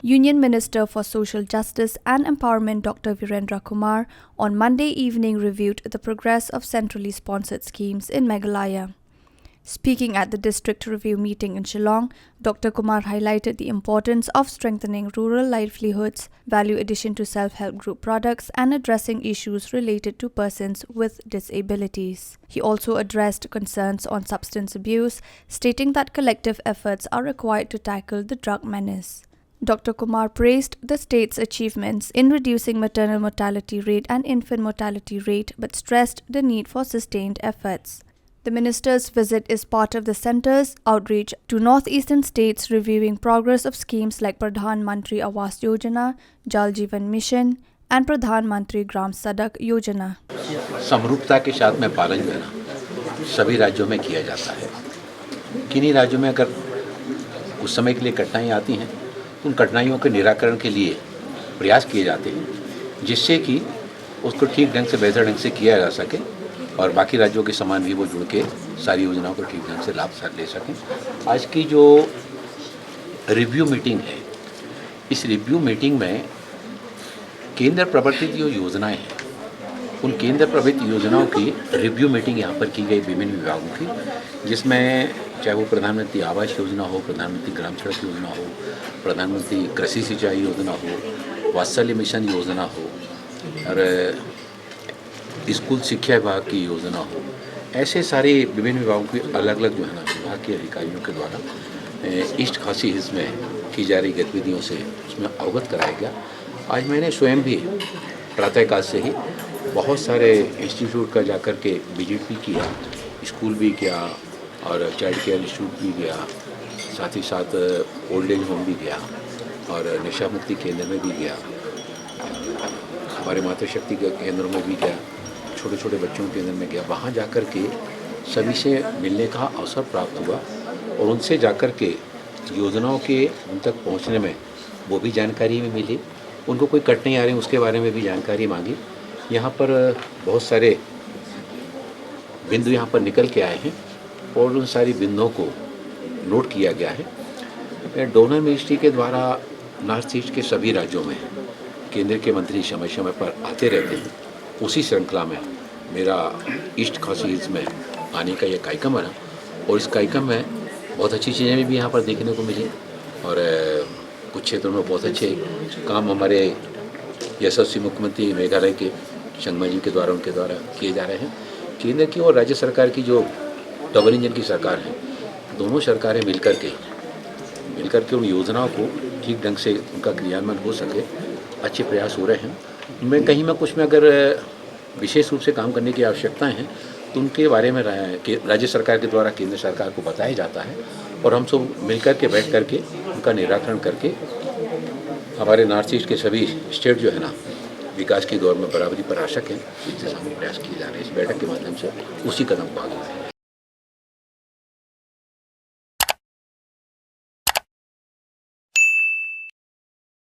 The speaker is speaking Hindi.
Union Minister for Social Justice and Empowerment Dr. Virendra Kumar on Monday evening reviewed the progress of centrally sponsored schemes in Meghalaya. Speaking at the district review meeting in Shillong, Dr. Kumar highlighted the importance of strengthening rural livelihoods, value addition to self-help group products, and addressing issues related to persons with disabilities. He also addressed concerns on substance abuse, stating that collective efforts are required to tackle the drug menace. Dr. Kumar praised the state's achievements in reducing maternal mortality rate and infant mortality rate, but stressed the need for sustained efforts. The minister's visit is part of the centre's outreach to northeastern states, reviewing progress of schemes like Pradhan Mantri Awas Yojana, Jal Jeevan Mission, and Pradhan Mantri Gram Sadak Yojana. समरूपता के साथ में पालन करना सभी राज्यों में किया जाता है। किन्हीं राज्यों में अगर कुछ समय के लिए कठिनाइयाँ आती हैं, उन कठिनाइयों के निराकरण के लिए प्रयास किए जाते हैं, जिससे कि उसको ठीक ढंग से बेहतर ढंग से किया जा सके और बाकी राज्यों के समान भी वो जुड़ के सारी योजनाओं को ठीक ढंग से लाभ ले सकें। आज की जो रिव्यू मीटिंग है, इस रिव्यू मीटिंग में केंद्र प्रवर्तित जो योजनाएं हैं, उन केंद्र प्रवर्तित योजनाओं की रिव्यू मीटिंग यहाँ पर की गई विभिन्न विभागों की, जिसमें चाहे वो प्रधानमंत्री आवास योजना हो, प्रधानमंत्री ग्राम सड़क योजना हो, प्रधानमंत्री कृषि सिंचाई योजना हो, वात्सल्य मिशन योजना हो और स्कूल शिक्षा विभाग की योजना हो, ऐसे सारे विभिन्न विभागों की अलग अलग जो है ना विभाग के अधिकारियों के द्वारा ईस्ट खासी हिल्स में की जा रही गतिविधियों से उसमें अवगत कराया गया। आज मैंने स्वयं भी प्रातःकाल से ही बहुत सारे इंस्टीट्यूट का जाकर के विजिट भी किया, स्कूल भी किया और चाइल्ड केयर इंस्टीट्यूट भी गया, साथ ही साथ ओल्ड एज होम भी गया और नशा मुक्ति केंद्र में भी गया, हमारे मातृ शक्ति के केंद्रों में भी गया, छोटे छोटे बच्चों के केंद्र में गया। वहाँ जाकर के सभी से मिलने का अवसर प्राप्त हुआ और उनसे जाकर के योजनाओं के उन तक पहुँचने में वो भी जानकारी में मिली, उनको कोई कठिनाई आ रही उसके बारे में भी जानकारी मांगी। यहाँ पर बहुत सारे बिंदु यहाँ पर निकल के आए हैं और उन सारी बिंदुओं को नोट किया गया है। डोनर मिनिस्ट्री के द्वारा नॉर्थ ईस्ट के सभी राज्यों में केंद्र के मंत्री समय समय पर आते रहते हैं। उसी श्रृंखला में मेरा ईस्ट खासी हिल्स में आने का यह कार्यक्रम है और इस कार्यक्रम में बहुत अच्छी चीज़ें भी यहाँ पर देखने को मिली और कुछ क्षेत्रों में बहुत अच्छे काम हमारे यशस्वी मुख्यमंत्री मेघालय के संगमा जी के द्वारा उनके द्वारा किए जा रहे हैं। केंद्र की और राज्य सरकार की जो डबल इंजन की सरकार है, दोनों सरकारें मिलकर के उन योजनाओं को ठीक ढंग से उनका क्रियान्वयन हो सके अच्छे प्रयास हो रहे हैं। मैं कहीं में कुछ में अगर विशेष रूप से काम करने की आवश्यकताएं हैं तो उनके बारे में राज्य सरकार के द्वारा केंद्र सरकार को बताया जाता है और हम सब मिलकर के बैठ करके उनका निराकरण करके हमारे नॉर्थ ईस्ट के सभी स्टेट जो है ना विकास की दौर में बराबरी पर आ सकें, इससे सामने प्रयास किए जा रहे हैं। इस बैठक के माध्यम से उसी कदम को आगे बढ़ाएं।